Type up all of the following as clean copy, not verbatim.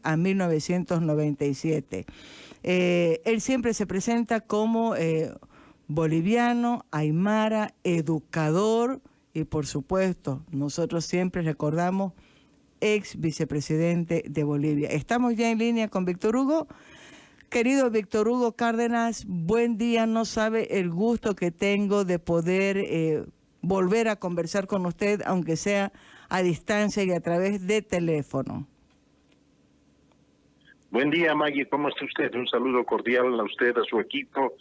a 1997. Él siempre se presenta como boliviano, aymara, educador y por supuesto nosotros siempre recordamos ex vicepresidente de Bolivia. Estamos ya en línea con Víctor Hugo. Querido Víctor Hugo Cárdenas, buen día. No sabe el gusto que tengo de poder volver a conversar con usted, aunque sea a distancia y a través de teléfono. Buen día, Maggie. ¿Cómo está usted? Un saludo cordial a usted, a su equipo,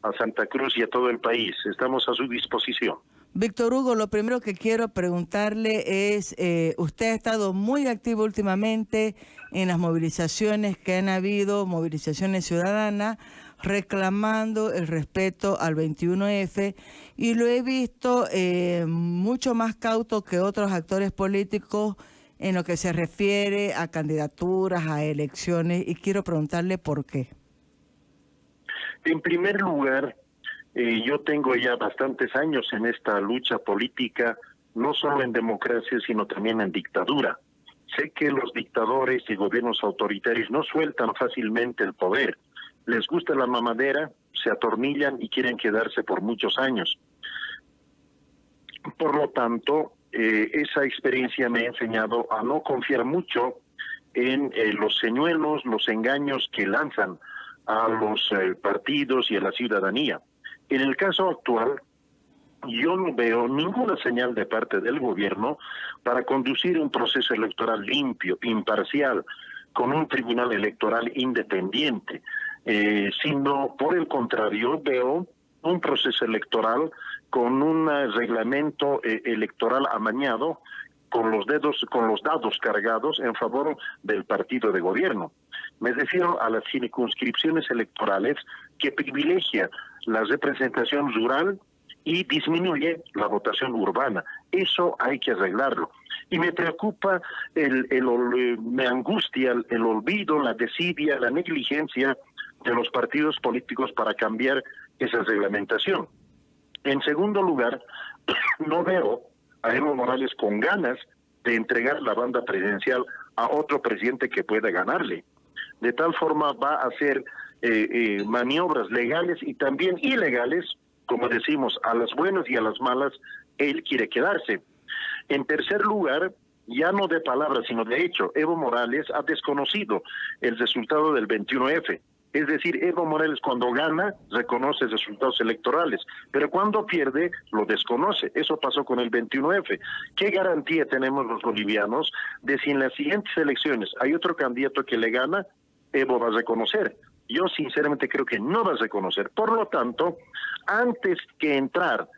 a Santa Cruz y a todo el país. Estamos a su disposición. Víctor Hugo, lo primero que quiero preguntarle es, usted ha estado muy activo últimamente en las movilizaciones que han habido, movilizaciones ciudadanas, reclamando el respeto al 21F, y lo he visto mucho más cauto que otros actores políticos en lo que se refiere a candidaturas, a elecciones, y quiero preguntarle por qué. En primer lugar, yo tengo ya bastantes años en esta lucha política, no solo en democracia, sino también en dictadura. Sé que los dictadores y gobiernos autoritarios no sueltan fácilmente el poder. Les gusta la mamadera, se atornillan y quieren quedarse por muchos años. Por lo tanto, esa experiencia me ha enseñado a no confiar mucho en los señuelos, los engaños que lanzan a los partidos y a la ciudadanía. En el caso actual, yo no veo ninguna señal de parte del gobierno para conducir un proceso electoral limpio, imparcial, con un tribunal electoral independiente, sino por el contrario veo un proceso electoral con un reglamento electoral amañado, con los dados cargados en favor del partido de gobierno. Me refiero a las circunscripciones electorales que privilegia la representación rural y disminuye la votación urbana. Eso hay que arreglarlo. Y me preocupa, me angustia el olvido, la desidia, la negligencia de los partidos políticos para cambiar esa reglamentación. En segundo lugar, no veo a Evo Morales con ganas de entregar la banda presidencial a otro presidente que pueda ganarle. De tal forma va a hacer maniobras legales y también ilegales, como decimos, a las buenas y a las malas, él quiere quedarse. En tercer lugar, ya no de palabras, sino de hecho, Evo Morales ha desconocido el resultado del 21F. Es decir, Evo Morales cuando gana reconoce resultados electorales, pero cuando pierde lo desconoce. Eso pasó con el 21F. ¿Qué garantía tenemos los bolivianos de si en las siguientes elecciones hay otro candidato que le gana, Evo va a reconocer? Yo sinceramente creo que no va a reconocer. Por lo tanto, antes que entrar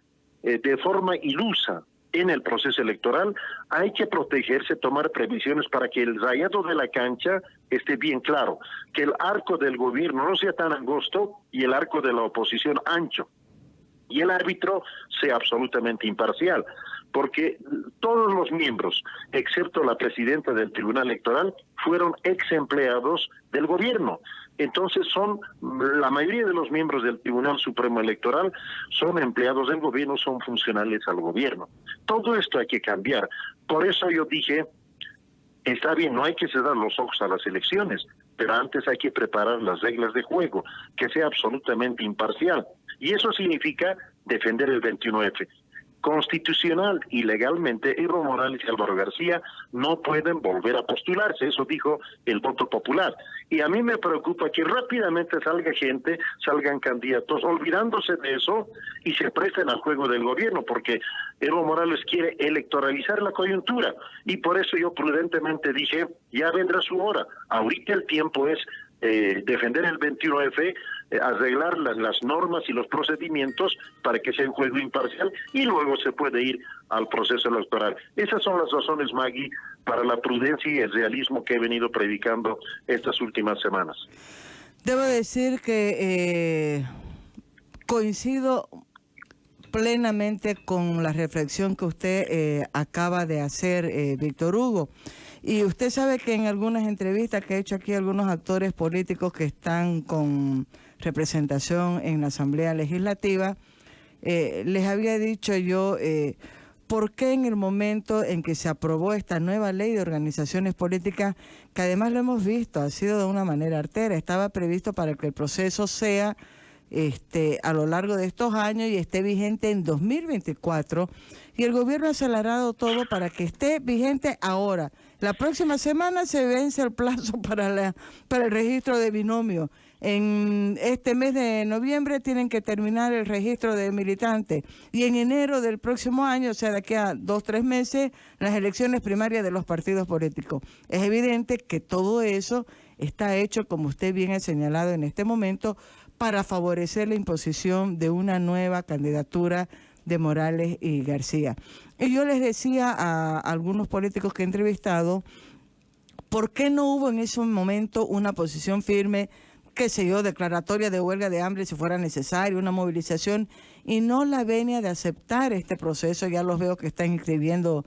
de forma ilusa en el proceso electoral, hay que protegerse, tomar previsiones para que el rayado de la cancha esté bien claro, que el arco del gobierno no sea tan angosto y el arco de la oposición ancho, y el árbitro sea absolutamente imparcial, porque todos los miembros, excepto la presidenta del Tribunal Electoral, fueron ex empleados del gobierno. Entonces la mayoría de los miembros del Tribunal Supremo Electoral son empleados del gobierno, son funcionales al gobierno. Todo esto hay que cambiar. Por eso yo dije, está bien, no hay que cerrar los ojos a las elecciones, pero antes hay que preparar las reglas de juego, que sea absolutamente imparcial. Y eso significa defender el 21F. Constitucional y legalmente, Evo Morales y Álvaro García no pueden volver a postularse, eso dijo el voto popular. Y a mí me preocupa que rápidamente salgan candidatos olvidándose de eso y se presten al juego del gobierno, porque Evo Morales quiere electoralizar la coyuntura. Y por eso yo prudentemente dije, ya vendrá su hora. Ahorita el tiempo es defender el 21F, arreglar las normas y los procedimientos para que sea un juego imparcial y luego se puede ir al proceso electoral. Esas son las razones, Maggie, para la prudencia y el realismo que he venido predicando estas últimas semanas. Debo decir que coincido plenamente con la reflexión que usted acaba de hacer, Víctor Hugo. Y usted sabe que en algunas entrevistas que he hecho aquí algunos actores políticos que están con representación en la Asamblea Legislativa, les había dicho yo, ¿por qué en el momento en que se aprobó esta nueva ley de organizaciones políticas, que además lo hemos visto, ha sido de una manera artera, estaba previsto para que el proceso sea a lo largo de estos años y esté vigente en 2024, y el gobierno ha acelerado todo para que esté vigente ahora? La próxima semana se vence el plazo para el registro de binomio. En este mes de noviembre tienen que terminar el registro de militantes, y en enero del próximo año, o sea, de aquí a 2 o 3 meses, las elecciones primarias de los partidos políticos. Es evidente que todo eso está hecho, como usted bien ha señalado en este momento, para favorecer la imposición de una nueva candidatura de Morales y García. Y yo les decía a algunos políticos que he entrevistado, ¿por qué no hubo en ese momento una posición firme, qué sé yo, declaratoria de huelga de hambre si fuera necesario, una movilización, y no la venia de aceptar este proceso? Ya los veo que están inscribiendo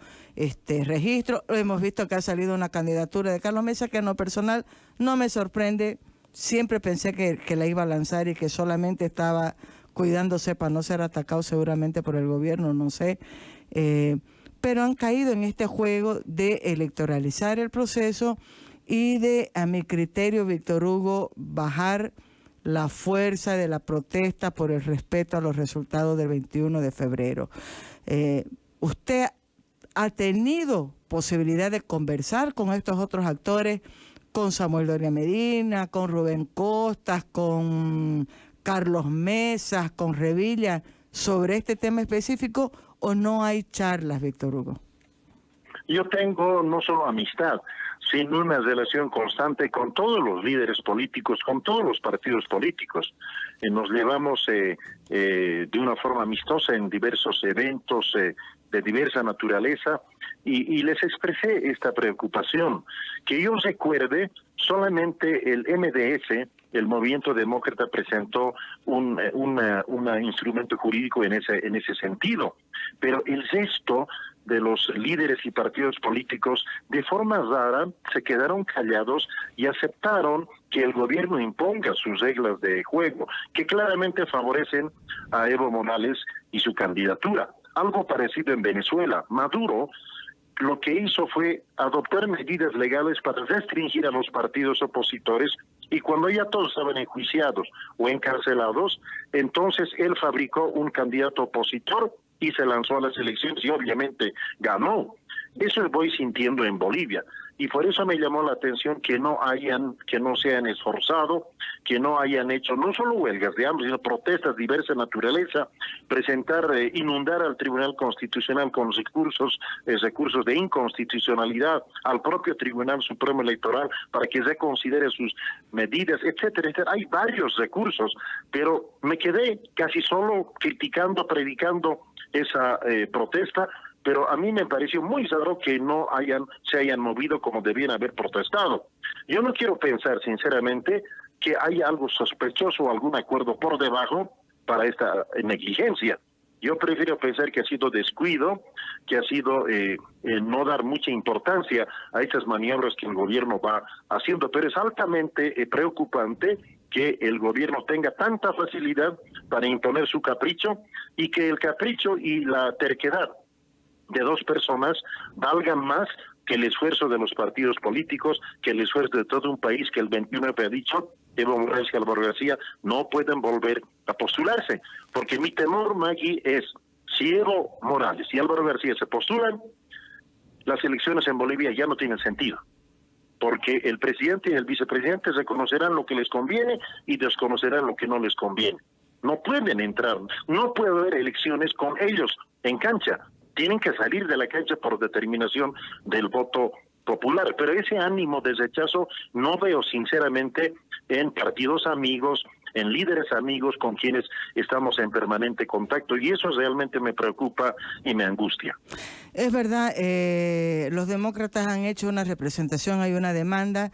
registro. Hemos visto que ha salido una candidatura de Carlos Mesa que en lo personal no me sorprende. Siempre pensé que la iba a lanzar y que solamente estaba cuidándose para no ser atacado seguramente por el gobierno, no sé. Pero han caído en este juego de electoralizar el proceso y de, a mi criterio, Víctor Hugo, bajar la fuerza de la protesta por el respeto a los resultados del 21 de febrero. ¿Usted ha tenido posibilidad de conversar con estos otros actores, con Samuel Doria Medina, con Rubén Costas, con Carlos Mesas, con Revilla, sobre este tema específico, o no hay charlas, Víctor Hugo? Yo tengo no solo amistad, sino una relación constante con todos los líderes políticos, con todos los partidos políticos. Nos llevamos de una forma amistosa en diversos eventos de diversa naturaleza, y les expresé esta preocupación. Que yo recuerde, solamente el MDS, el Movimiento Demócrata, presentó un instrumento jurídico en ese sentido, pero el resto de los líderes y partidos políticos, de forma rara, se quedaron callados y aceptaron que el gobierno imponga sus reglas de juego, que claramente favorecen a Evo Morales y su candidatura. Algo parecido en Venezuela. Maduro lo que hizo fue adoptar medidas legales para restringir a los partidos opositores, y cuando ya todos estaban enjuiciados o encarcelados, entonces él fabricó un candidato opositor y se lanzó a las elecciones y obviamente ganó. Eso voy sintiendo en Bolivia, y por eso me llamó la atención que no se hayan esforzado, que no hayan hecho no solo huelgas de hambre, sino protestas de diversa naturaleza, inundar al Tribunal Constitucional con recursos de inconstitucionalidad, al propio Tribunal Supremo Electoral para que reconsidere sus medidas, etcétera, etcétera. Hay varios recursos, pero me quedé casi solo criticando, predicando esa protesta. Pero a mí me pareció muy raro que no se hayan movido como debían haber protestado. Yo no quiero pensar, sinceramente, que hay algo sospechoso o algún acuerdo por debajo para esta negligencia. Yo prefiero pensar que ha sido descuido, que ha sido no dar mucha importancia a estas maniobras que el gobierno va haciendo, pero es altamente preocupante que el gobierno tenga tanta facilidad para imponer su capricho, y que el capricho y la terquedad de 2 personas valgan más que el esfuerzo de los partidos políticos, que el esfuerzo de todo un país que el 29 ha dicho, Evo Morales y Álvaro García no pueden volver a postularse. Porque mi temor, Maggie, es si Evo Morales y Álvaro García se postulan, las elecciones en Bolivia ya no tienen sentido. Porque el presidente y el vicepresidente reconocerán lo que les conviene y desconocerán lo que no les conviene. No pueden entrar, no puede haber elecciones con ellos en cancha. Tienen que salir de la cancha por determinación del voto popular. Pero ese ánimo de rechazo no veo sinceramente en partidos amigos, en líderes amigos con quienes estamos en permanente contacto, y eso realmente me preocupa y me angustia. Es verdad, los demócratas han hecho una representación, hay una demanda,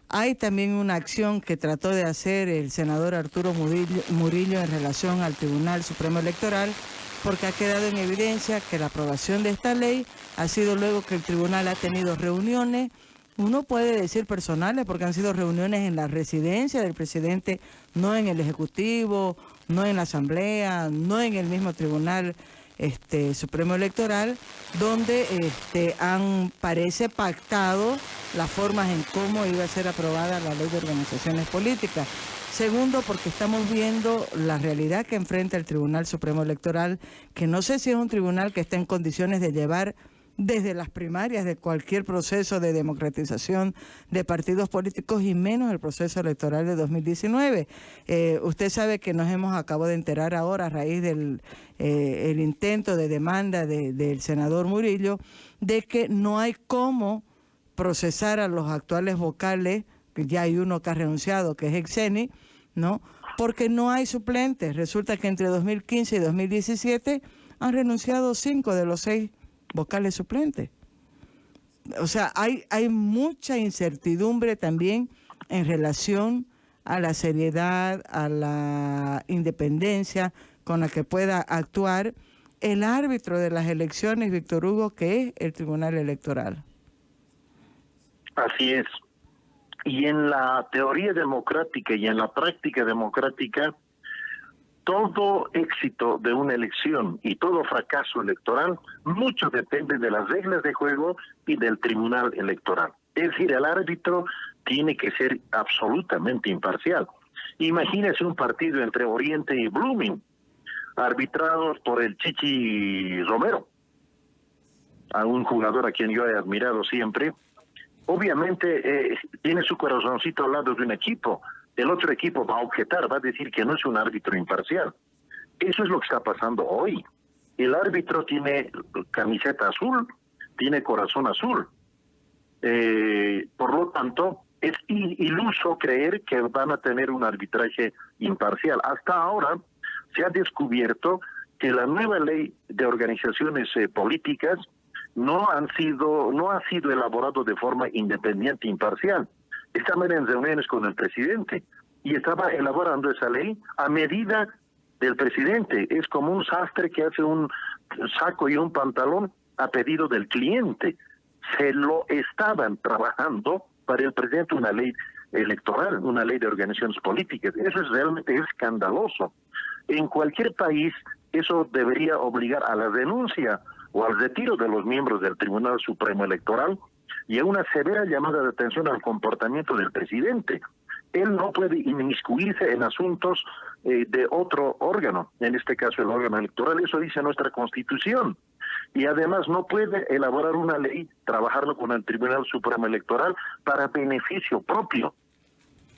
hay también una acción que trató de hacer el senador Arturo Murillo en relación al Tribunal Supremo Electoral, porque ha quedado en evidencia que la aprobación de esta ley ha sido luego que el tribunal ha tenido reuniones, uno puede decir personales, porque han sido reuniones en la residencia del presidente, no en el Ejecutivo, no en la Asamblea, no en el mismo tribunal Supremo Electoral, donde parece pactado las formas en cómo iba a ser aprobada la ley de organizaciones políticas. Segundo, porque estamos viendo la realidad que enfrenta el Tribunal Supremo Electoral, que no sé si es un tribunal que está en condiciones de llevar desde las primarias de cualquier proceso de democratización de partidos políticos y menos el proceso electoral de 2019. Usted sabe que acabo de enterar ahora a raíz del el intento de demanda del senador Murillo de que no hay cómo procesar a los actuales vocales, que ya hay uno que ha renunciado, que es Exeni, ¿no? Porque no hay suplentes. Resulta que entre 2015 y 2017 han renunciado 5 de los 6 vocales suplentes. O sea, hay mucha incertidumbre también en relación a la seriedad, a la independencia con la que pueda actuar el árbitro de las elecciones, Víctor Hugo, que es el Tribunal Electoral. Así es. Y en la teoría democrática y en la práctica democrática, todo éxito de una elección y todo fracaso electoral, mucho depende de las reglas de juego y del tribunal electoral. Es decir, el árbitro tiene que ser absolutamente imparcial. Imagínese un partido entre Oriente y Blooming, arbitrados por el Chichi Romero, a un jugador a quien yo he admirado siempre. Obviamente tiene su corazoncito al lado de un equipo. El otro equipo va a objetar, va a decir que no es un árbitro imparcial. Eso es lo que está pasando hoy. El árbitro tiene camiseta azul, tiene corazón azul. Por lo tanto, es iluso creer que van a tener un arbitraje imparcial. Hasta ahora se ha descubierto que la nueva ley de organizaciones políticas no ha sido elaborado de forma independiente e imparcial. Estaban en reuniones con el presidente y estaba elaborando esa ley a medida del presidente. Es como un sastre que hace un saco y un pantalón a pedido del cliente. Se lo estaban trabajando para el presidente una ley electoral, una ley de organizaciones políticas. Eso es realmente escandaloso. En cualquier país eso debería obligar a la renuncia o al retiro de los miembros del Tribunal Supremo Electoral y a una severa llamada de atención al comportamiento del presidente. Él no puede inmiscuirse en asuntos de otro órgano, en este caso el órgano electoral, eso dice nuestra Constitución. Y además no puede elaborar una ley, trabajarlo con el Tribunal Supremo Electoral para beneficio propio.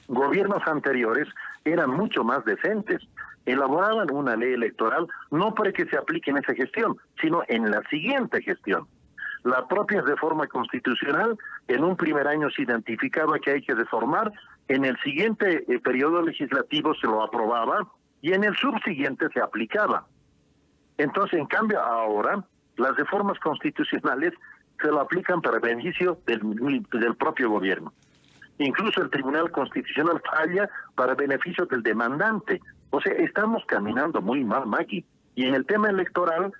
Gobiernos anteriores eran mucho más decentes. Elaboraban una ley electoral no para que se aplique en esa gestión, sino en la siguiente gestión. La propia reforma constitucional, en un primer año se identificaba que hay que reformar, en el siguiente periodo legislativo se lo aprobaba y en el subsiguiente se aplicaba. Entonces, en cambio, ahora las reformas constitucionales se lo aplican para beneficio del propio gobierno. Incluso el Tribunal Constitucional falla para beneficio del demandante. O sea, estamos caminando muy mal, Maggie. Y en el tema electoral,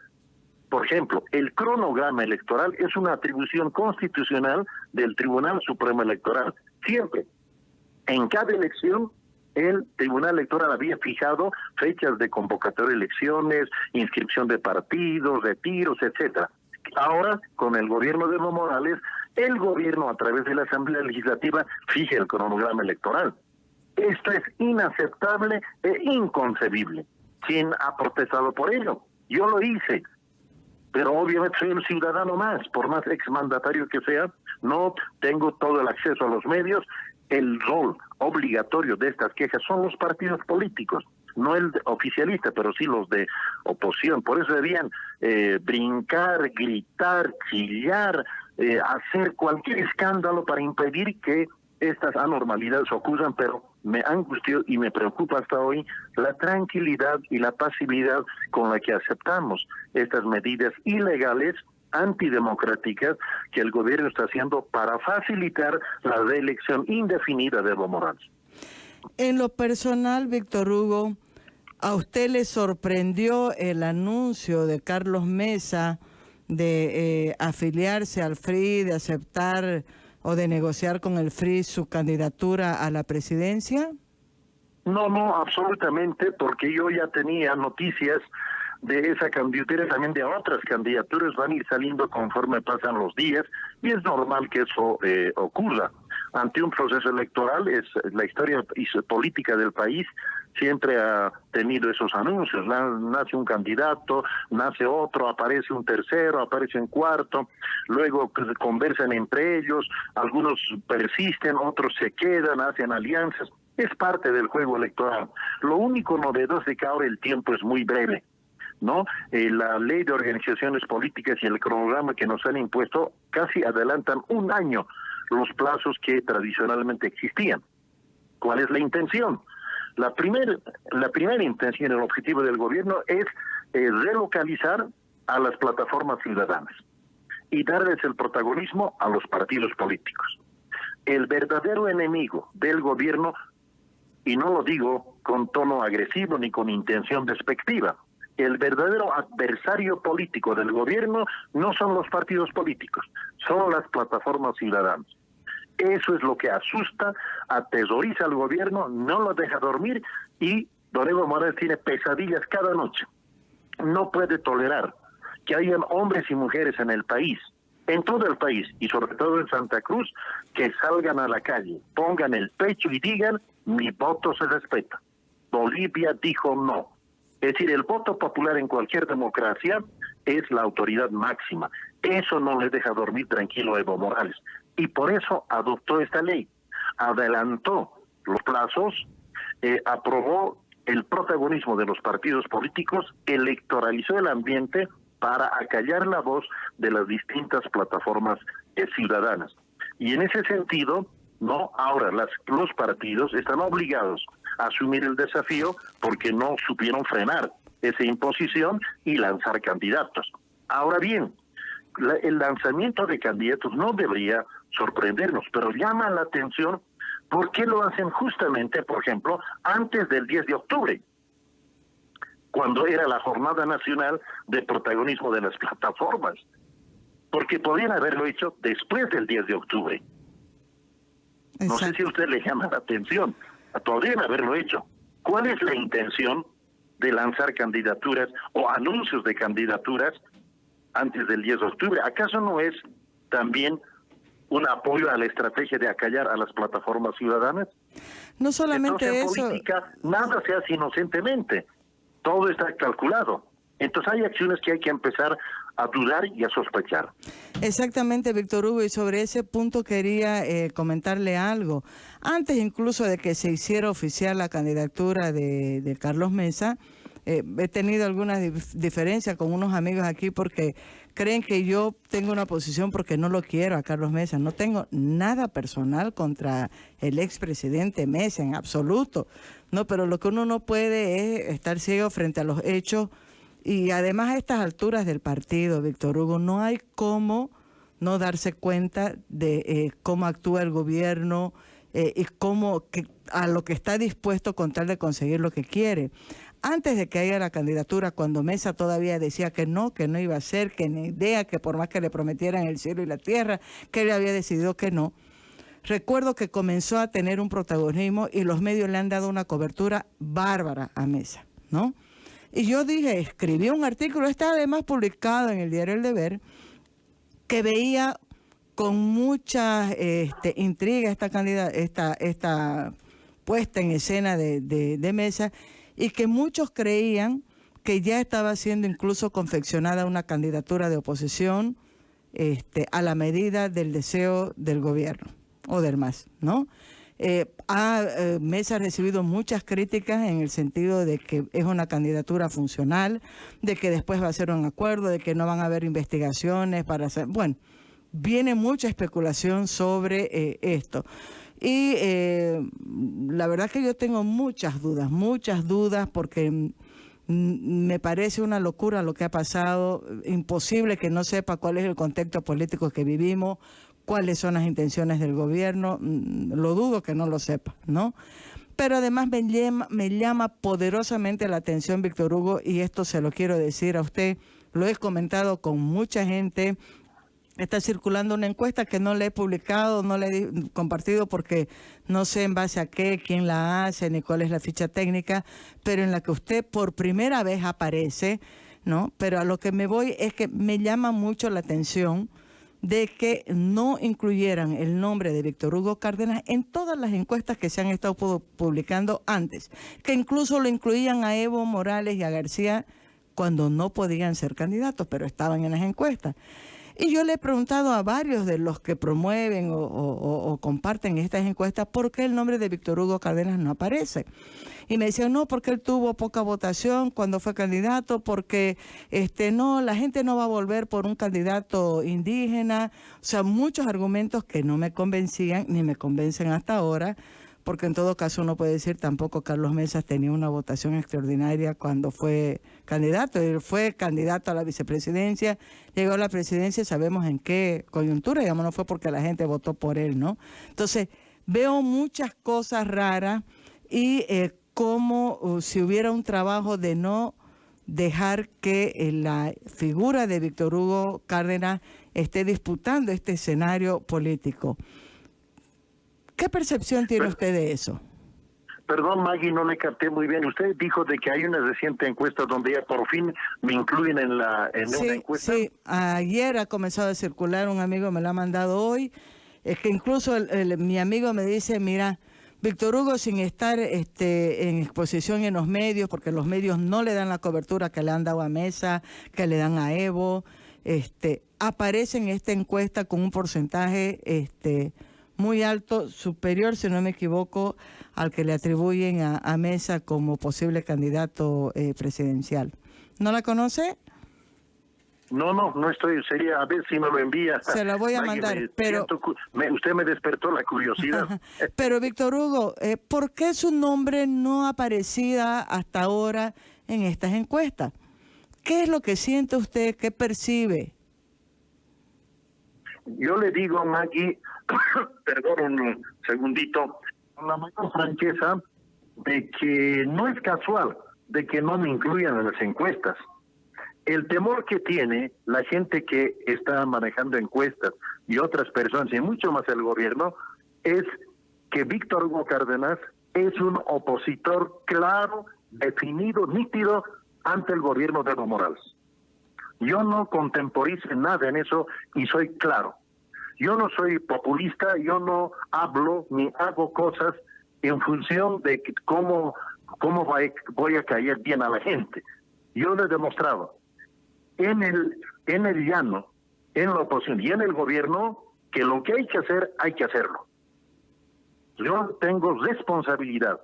por ejemplo, el cronograma electoral es una atribución constitucional del Tribunal Supremo Electoral. Siempre, en cada elección, el Tribunal Electoral había fijado fechas de convocatoria de elecciones, inscripción de partidos, retiros, etcétera. Ahora, con el gobierno de Evo Morales, el gobierno a través de la Asamblea Legislativa fija el cronograma electoral. Esto es inaceptable e inconcebible. ¿Quién ha protestado por ello? Yo lo hice, pero obviamente soy un ciudadano más, por más exmandatario que sea, no tengo todo el acceso a los medios. El rol obligatorio de estas quejas son los partidos políticos, no el oficialista, pero sí los de oposición. Por eso debían brincar, gritar, chillar, hacer cualquier escándalo para impedir que estas anormalidades ocurran, pero me angustió y me preocupa hasta hoy la tranquilidad y la pasividad con la que aceptamos estas medidas ilegales, antidemocráticas, que el gobierno está haciendo para facilitar la reelección indefinida de Evo Morales. En lo personal, Víctor Hugo, ¿a usted le sorprendió el anuncio de Carlos Mesa de afiliarse al FRI, de aceptar o de negociar con el FRI su candidatura a la presidencia? No, absolutamente, porque yo ya tenía noticias de esa candidatura, también de otras candidaturas van a ir saliendo conforme pasan los días, y es normal que eso ocurra. Ante un proceso electoral, es la historia política del país siempre ha tenido esos anuncios. Nace un candidato, nace otro, aparece un tercero, aparece un cuarto, luego conversan entre ellos, algunos persisten, otros se quedan, hacen alianzas. Es parte del juego electoral. Lo único novedoso es que ahora el tiempo es muy breve, ¿no? La ley de organizaciones políticas y el cronograma que nos han impuesto casi adelantan un año los plazos que tradicionalmente existían. ¿Cuál es la intención? La primera intención, el objetivo del gobierno es relocalizar a las plataformas ciudadanas y darles el protagonismo a los partidos políticos. El verdadero enemigo del gobierno, y no lo digo con tono agresivo ni con intención despectiva, el verdadero adversario político del gobierno no son los partidos políticos, son las plataformas ciudadanas. Eso es lo que asusta, aterroriza al gobierno, no lo deja dormir, y don Evo Morales tiene pesadillas cada noche. No puede tolerar que hayan hombres y mujeres en el país, en todo el país, y sobre todo en Santa Cruz, que salgan a la calle, pongan el pecho y digan: mi voto se respeta. Bolivia dijo no. Es decir, el voto popular en cualquier democracia es la autoridad máxima. Eso no le deja dormir tranquilo a Evo Morales. Y por eso adoptó esta ley. Adelantó los plazos, aprobó el protagonismo de los partidos políticos, electoralizó el ambiente para acallar la voz de las distintas plataformas ciudadanas. Y en ese sentido, no, ahora los partidos están obligados a asumir el desafío porque no supieron frenar esa imposición y lanzar candidatos. Ahora bien, el lanzamiento de candidatos no debería sorprendernos, pero llama la atención por qué lo hacen justamente, por ejemplo, antes del 10 de octubre, cuando era la Jornada Nacional de Protagonismo de las Plataformas, porque podrían haberlo hecho después del 10 de octubre. Exacto. No sé si a usted le llama la atención, podrían haberlo hecho. ¿Cuál es la intención de lanzar candidaturas o anuncios de candidaturas antes del 10 de octubre? ¿Acaso no es también un apoyo a la estrategia de acallar a las plataformas ciudadanas? No solamente entonces, en eso. política nada se hace inocentemente, todo está calculado. Entonces hay acciones que hay que empezar a dudar y a sospechar. Exactamente, Víctor Hugo, y sobre ese punto quería comentarle algo. Antes incluso de que se hiciera oficial la candidatura de Carlos Mesa, he tenido algunas diferencias con unos amigos aquí porque creen que yo tengo una posición porque no lo quiero a Carlos Mesa. No tengo nada personal contra el expresidente Mesa en absoluto. No, pero lo que uno no puede es estar ciego frente a los hechos. Y además a estas alturas del partido, Víctor Hugo, no hay cómo no darse cuenta de cómo actúa el gobierno y a lo que está dispuesto con tal de conseguir lo que quiere. Antes de que haya la candidatura, cuando Mesa todavía decía que no iba a ser, que ni idea, que por más que le prometieran el cielo y la tierra, que él había decidido que no. Recuerdo que comenzó a tener un protagonismo y los medios le han dado una cobertura bárbara a Mesa, ¿no? Y yo escribí un artículo, está además publicado en el diario El Deber, que veía con mucha intriga esta puesta en escena de Mesa, y que muchos creían que ya estaba siendo incluso confeccionada una candidatura de oposición a la medida del deseo del gobierno o del MAS, ¿no? Mesa ha recibido muchas críticas en el sentido de que es una candidatura funcional, de que después va a ser un acuerdo, de que no van a haber investigaciones para hacer... Bueno, viene mucha especulación sobre esto. Y la verdad que yo tengo muchas dudas, porque me parece una locura lo que ha pasado, imposible que no sepa cuál es el contexto político que vivimos, cuáles son las intenciones del gobierno, lo dudo que no lo sepa, ¿no? Pero además me llama poderosamente la atención, Víctor Hugo, y esto se lo quiero decir a usted, lo he comentado con mucha gente. Está circulando una encuesta que no le he publicado, no le he compartido porque no sé en base a qué, quién la hace, ni cuál es la ficha técnica, pero en la que usted por primera vez aparece ¿no? Pero a lo que me voy es que me llama mucho la atención de que no incluyeran el nombre de Víctor Hugo Cárdenas en todas las encuestas que se han estado publicando antes, que incluso lo incluían a Evo Morales y a García cuando no podían ser candidatos, pero estaban en las encuestas. Y yo le he preguntado a varios de los que promueven o comparten estas encuestas por qué el nombre de Víctor Hugo Cárdenas no aparece. Y me decían, no, porque él tuvo poca votación cuando fue candidato, porque no, la gente no va a volver por un candidato indígena. O sea, muchos argumentos que no me convencían ni me convencen hasta ahora, porque en todo caso uno puede decir tampoco Carlos Mesas tenía una votación extraordinaria cuando fue candidato. Él fue candidato a la vicepresidencia, llegó a la presidencia, sabemos en qué coyuntura, digamos, no fue porque la gente votó por él, ¿no? Entonces, veo muchas cosas raras y como si hubiera un trabajo de no dejar que la figura de Víctor Hugo Cárdenas esté disputando este escenario político. ¿Qué percepción tiene usted de eso? Perdón, Maggie, no le capté muy bien. Usted dijo de que hay una reciente encuesta donde ya por fin me incluyen en una encuesta. Sí, ayer ha comenzado a circular, un amigo me la ha mandado hoy, es que incluso mi amigo me dice, mira, Víctor Hugo, sin estar en exposición en los medios, porque los medios no le dan la cobertura que le han dado a Mesa, que le dan a Evo, aparece en esta encuesta con un porcentaje muy alto, superior, si no me equivoco, al que le atribuyen a Mesa como posible candidato presidencial. ¿No la conoce? No estoy, sería, a ver si me lo envía. Se la voy a mandar, pero... Usted me despertó la curiosidad. Pero Víctor Hugo, ¿por qué su nombre no aparecía hasta ahora en estas encuestas? ¿Qué es lo que siente usted, qué percibe? Yo le digo, Maggie, perdón un segundito, con la mayor franqueza, de que no es casual de que no me incluyan en las encuestas. El temor que tiene la gente que está manejando encuestas y otras personas, y mucho más el gobierno, es que Víctor Hugo Cárdenas es un opositor claro, definido, nítido ante el gobierno de Evo Morales. Yo no contemporizo nada en eso y soy claro. Yo no soy populista, yo no hablo ni hago cosas en función de cómo voy a caer bien a la gente. Yo lo he demostrado en el llano, en la oposición y en el gobierno, que lo que hay que hacer, hay que hacerlo. Yo tengo responsabilidad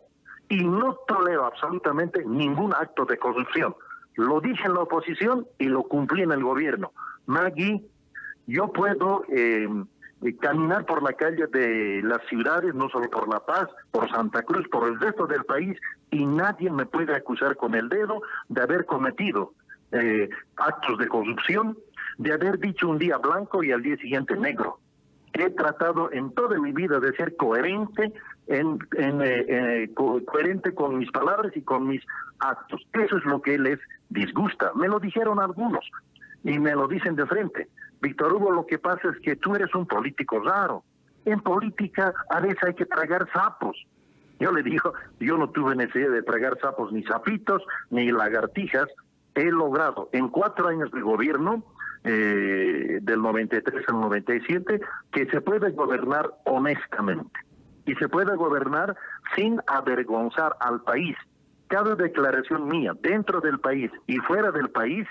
y no tolero absolutamente ningún acto de corrupción. Lo dije en la oposición y lo cumplí en el gobierno. Maggie, yo puedo caminar por la calle de las ciudades, no solo por La Paz, por Santa Cruz, por el resto del país, y nadie me puede acusar con el dedo de haber cometido actos de corrupción, de haber dicho un día blanco y al día siguiente negro. He tratado en toda mi vida de ser coherente, coherente con mis palabras y con mis actos. Eso es lo que les disgusta. Me lo dijeron algunos y me lo dicen de frente. Víctor Hugo, lo que pasa es que tú eres un político raro. En política a veces hay que tragar sapos. Yo le digo, yo no tuve necesidad de tragar sapos, ni sapitos, ni lagartijas. He logrado en 4 años de gobierno, del 93 al 97, que se puede gobernar honestamente. Y se puede gobernar sin avergonzar al país. Cada declaración mía, dentro del país y fuera del país,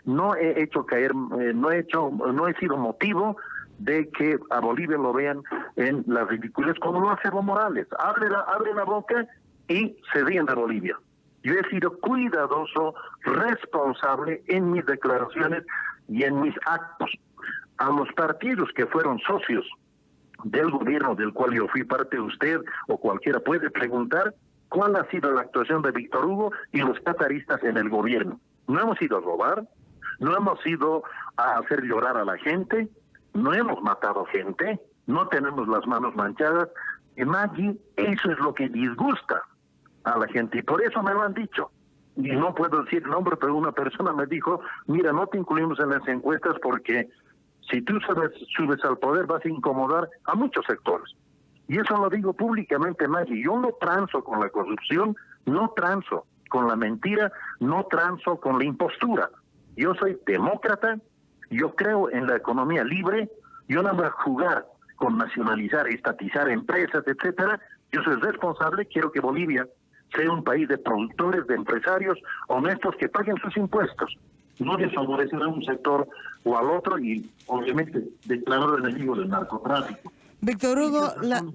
no he hecho caer, no he sido motivo de que a Bolivia lo vean en las ridiculez como lo hace Evo Morales. Abre la boca y se ríen de Bolivia. Yo he sido cuidadoso, responsable en mis declaraciones y en mis actos. A los partidos que fueron socios del gobierno del cual yo fui parte, usted o cualquiera puede preguntar cuál ha sido la actuación de Víctor Hugo y los cataristas en el gobierno. No hemos ido a robar, no hemos ido a hacer llorar a la gente, no hemos matado gente, no tenemos las manos manchadas. Y Maggie, eso es lo que disgusta a la gente y por eso me lo han dicho. Y no puedo decir el nombre, pero una persona me dijo, mira, no te incluimos en las encuestas porque si tú subes al poder vas a incomodar a muchos sectores. Y eso lo digo públicamente, Maggie. Yo no transo con la corrupción, no transo con la mentira, no transo con la impostura. Yo soy demócrata, yo creo en la economía libre, yo no voy a jugar con nacionalizar, estatizar empresas, etcétera. Yo soy responsable, quiero que Bolivia sea un país de productores, de empresarios honestos que paguen sus impuestos, no desfavorecer a un sector o al otro y obviamente declarar enemigo del narcotráfico. Víctor Hugo,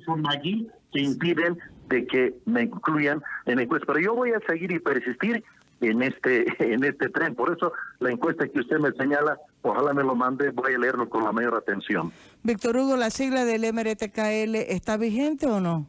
son allí que impiden de que me incluyan en la encuesta, pero yo voy a seguir y persistir en este tren. Por eso la encuesta que usted me señala, ojalá me lo mande, voy a leerlo con la mayor atención. Víctor Hugo, ¿la sigla del MRTKL está vigente o no?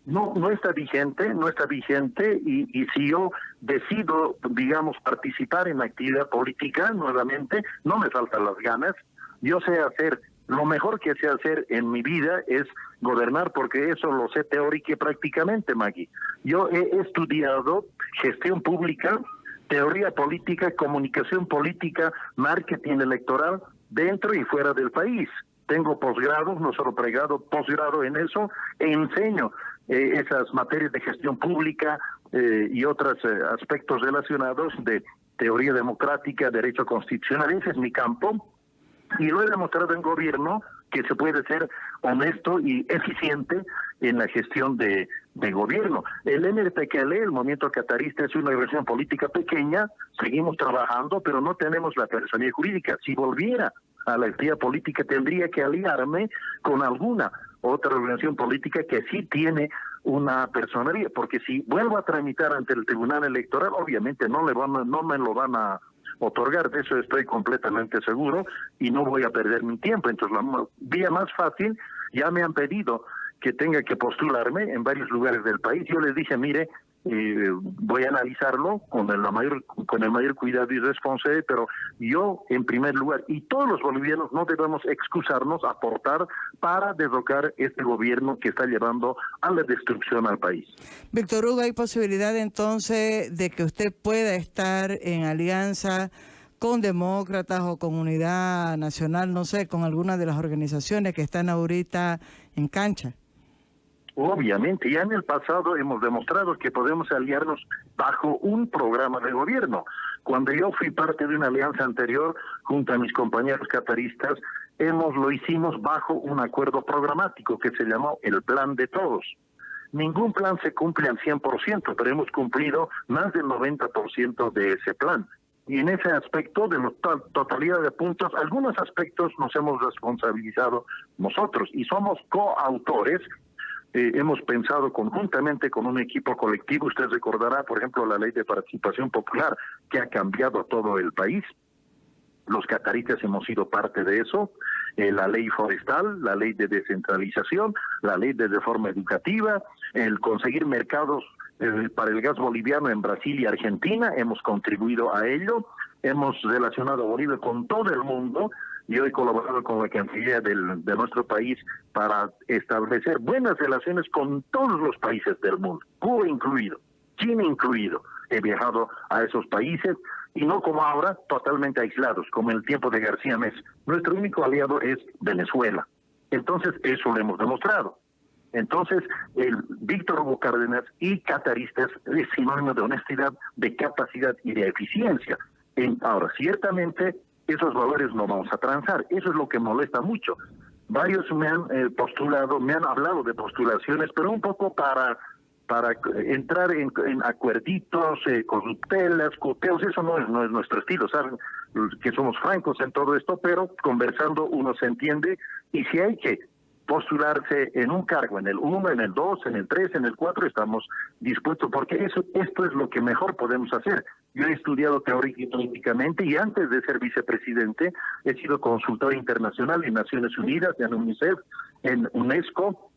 No está vigente, y si yo decido, digamos, participar en la actividad política nuevamente, no me faltan las ganas. Yo sé hacer, lo mejor que sé hacer en mi vida es gobernar, porque eso lo sé teórica y prácticamente, Maggie. Yo he estudiado gestión pública, teoría política, comunicación política, marketing electoral, dentro y fuera del país. Tengo posgrado, no solo pregrado, posgrado en eso, e enseño esas materias de gestión pública y otros aspectos relacionados de teoría democrática, derecho constitucional. Ese es mi campo, y lo he demostrado en gobierno que se puede ser honesto y eficiente en la gestión de gobierno. El MRTKL, el Movimiento Catarista, es una organización política pequeña, seguimos trabajando, pero no tenemos la personalidad jurídica. Si volviera a la actividad política, tendría que aliarme con alguna otra organización política que sí tiene una personería, porque si vuelvo a tramitar ante el Tribunal Electoral, obviamente no me lo van a otorgar, de eso estoy completamente seguro, y no voy a perder mi tiempo. Entonces la vía más fácil, ya me han pedido que tenga que postularme en varios lugares del país. Yo les dije, mire, voy a analizarlo con el mayor cuidado y responsabilidad, pero yo en primer lugar, y todos los bolivianos, no debemos excusarnos, aportar para derrocar este gobierno que está llevando a la destrucción al país. Víctor Hugo, ¿hay posibilidad entonces de que usted pueda estar en alianza con demócratas o con Unidad Nacional, no sé, con alguna de las organizaciones que están ahorita en cancha? Obviamente, ya en el pasado hemos demostrado que podemos aliarnos bajo un programa de gobierno. Cuando yo fui parte de una alianza anterior, junto a mis compañeros cataristas, lo hicimos bajo un acuerdo programático que se llamó el Plan de Todos. Ningún plan se cumple al 100%, pero hemos cumplido más del 90% de ese plan. Y en ese aspecto, de la totalidad de puntos, algunos aspectos nos hemos responsabilizado nosotros y somos coautores. Hemos pensado conjuntamente con un equipo colectivo. Usted recordará, por ejemplo, la ley de participación popular, que ha cambiado todo el país. Los cataristas hemos sido parte de eso. La ley forestal, la ley de descentralización, la ley de reforma educativa, el conseguir mercados para el gas boliviano en Brasil y Argentina, hemos contribuido a ello. Hemos relacionado a Bolivia con todo el mundo. Yo he colaborado con la Cancillería de nuestro país para establecer buenas relaciones con todos los países del mundo, Cuba incluido, China incluido. He viajado a esos países y no como ahora, totalmente aislados, como en el tiempo de García Meza. Nuestro único aliado es Venezuela. Entonces, eso lo hemos demostrado. Entonces, el Víctor Hugo Cárdenas y cataristas es sinónimo de honestidad, de capacidad y de eficiencia. Ahora, ciertamente, esos valores no vamos a transar. Eso es lo que molesta mucho. Varios me han postulado, me han hablado de postulaciones, pero un poco para entrar en acuerditos, corruptelas, coteos. Eso no es nuestro estilo, saben que somos francos en todo esto, pero conversando uno se entiende, y si hay que postularse en un cargo, en el 1, en el 2, en el 3, en el 4, estamos dispuestos, porque esto es lo que mejor podemos hacer. Yo he estudiado teórica y políticamente, y antes de ser vicepresidente he sido consultor internacional en Naciones Unidas, en UNICEF, en UNESCO.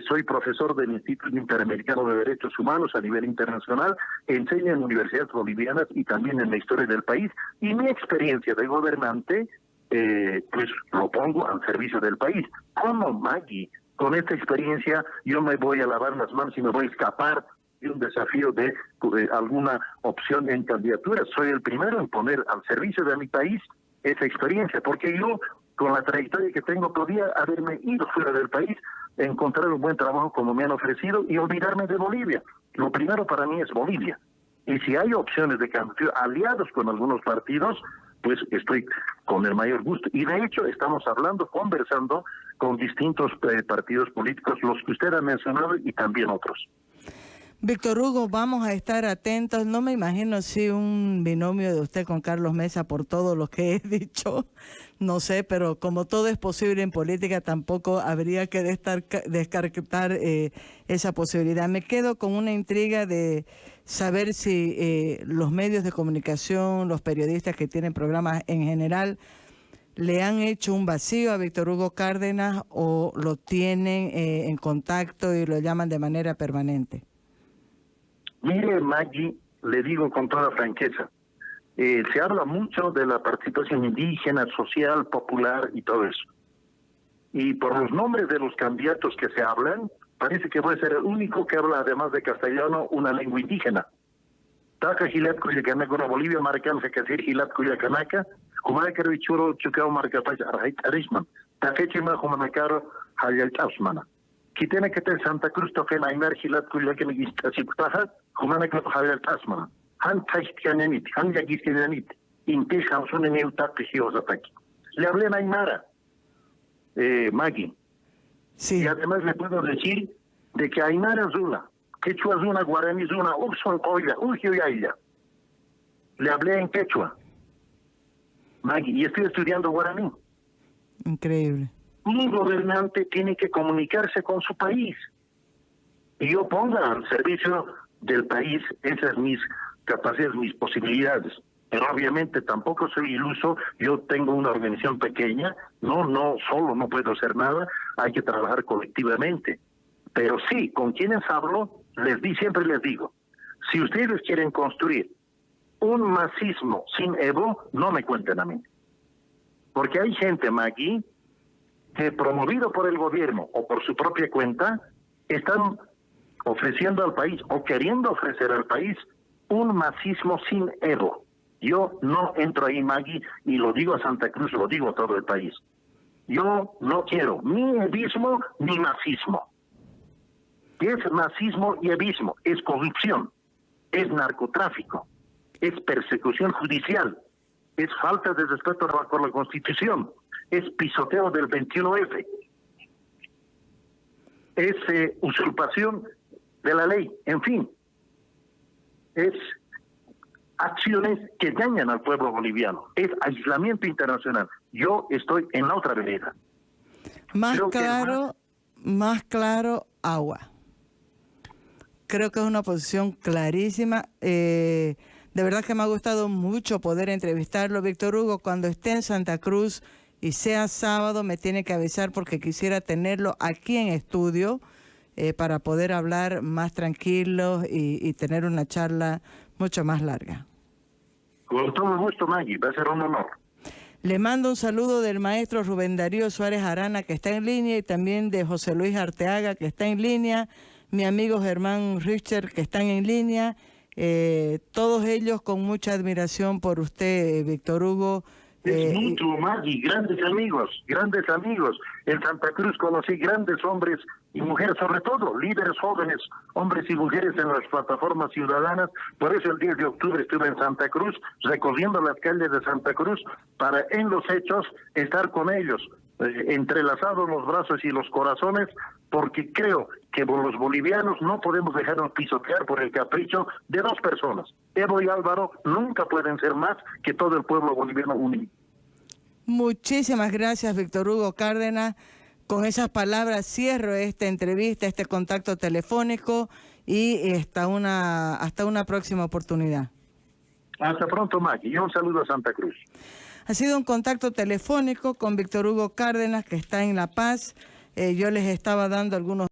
Soy profesor del Instituto Interamericano de Derechos Humanos a nivel internacional, enseño en universidades bolivianas y también en la historia del país, y mi experiencia de gobernante pues lo pongo al servicio del país. ¿Cómo, Maggie? Con esta experiencia yo me voy a lavar las manos y me voy a escapar de un desafío de alguna opción en candidatura. Soy el primero en poner al servicio de mi país esa experiencia, porque yo, con la trayectoria que tengo, podía haberme ido fuera del país, encontrar un buen trabajo como me han ofrecido y olvidarme de Bolivia. Lo primero para mí es Bolivia. Y si hay opciones de cambio, aliados con algunos partidos, pues estoy con el mayor gusto. Y de hecho estamos hablando, conversando con distintos partidos políticos, los que usted ha mencionado y también otros. Víctor Hugo, vamos a estar atentos. No me imagino si un binomio de usted con Carlos Mesa por todo lo que he dicho, no sé, pero como todo es posible en política, tampoco habría que descartar esa posibilidad. Me quedo con una intriga de saber si los medios de comunicación, los periodistas que tienen programas en general, le han hecho un vacío a Víctor Hugo Cárdenas o lo tienen en contacto y lo llaman de manera permanente. Mire, Maggie, le digo con toda franqueza, se habla mucho de la participación indígena, social, popular y todo eso. Y por los nombres de los candidatos que se hablan, parece que voy a ser el único que habla, además de castellano, una lengua indígena. Taca Gilat Cuyacanaca, una Bolivia marcan que decir Gilat Cuyacanaca, Humacar Vichuro, Chucao Marcapach, Arjait Arisman, Taquechima, Humanacaro, Hayal Chausmana. Que tiene que tener Santa Cruz, Tofen, Aymar, Gilat Cuyacanaca, Siptaja, Humanacaro, Hayal Chausmana. Han Taishtianenit, Han Yagistianenit, Intis Hamsun en Eutaki Giosataki. Le hablé en Aymara, Maggie. Sí. Y además le puedo decir de que Aymara es una, Quechua es una, Guaraní es una, Uxon Coila, Ugio y Aila. Le hablé en Quechua, Maggie, y estoy estudiando Guaraní. Increíble. Un gobernante tiene que comunicarse con su país. Y yo ponga al servicio del país esas mis capacidades, mis posibilidades. Pero obviamente tampoco soy iluso, yo tengo una organización pequeña, no solo no puedo hacer nada, hay que trabajar colectivamente. Pero sí, con quienes hablo, siempre les digo, si ustedes quieren construir un masismo sin Evo, no me cuenten a mí. Porque hay gente, Maggie, que promovido por el gobierno o por su propia cuenta, están ofreciendo al país o queriendo ofrecer al país un masismo sin Evo. Yo no entro ahí, Maggie, y lo digo a Santa Cruz, lo digo a todo el país. Yo no quiero ni evismo ni masismo. ¿Qué es masismo y evismo? Es corrupción, es narcotráfico, es persecución judicial, es falta de respeto por la Constitución, es pisoteo del 21F, es usurpación de la ley, en fin, es acciones que dañan al pueblo boliviano, es aislamiento internacional. Yo estoy en la otra vereda. Más claro, agua. Creo que es una posición clarísima. De verdad que me ha gustado mucho poder entrevistarlo. Víctor Hugo, cuando esté en Santa Cruz y sea sábado, me tiene que avisar porque quisiera tenerlo aquí en estudio para poder hablar más tranquilos y tener una charla mucho más larga. Con todo gusto, Maggie, va a ser un honor. Le mando un saludo del maestro Rubén Darío Suárez Arana, que está en línea, y también de José Luis Arteaga, que está en línea, mi amigo Germán Richter, que están en línea, todos ellos con mucha admiración por usted, Víctor Hugo. Es mutuo, Maggie, grandes amigos. En Santa Cruz conocí grandes hombres y mujeres, sobre todo líderes jóvenes, hombres y mujeres en las plataformas ciudadanas. Por eso el 10 de octubre estuve en Santa Cruz, recorriendo las calles de Santa Cruz, para en los hechos estar con ellos, entrelazados los brazos y los corazones, porque creo que los bolivianos no podemos dejarnos pisotear por el capricho de dos personas. Evo y Álvaro nunca pueden ser más que todo el pueblo boliviano unido. Muchísimas gracias, Víctor Hugo Cárdenas. Con esas palabras cierro esta entrevista, este contacto telefónico, y hasta una próxima oportunidad. Hasta pronto, Maggie, y un saludo a Santa Cruz. Ha sido un contacto telefónico con Víctor Hugo Cárdenas, que está en La Paz. Yo les estaba dando algunos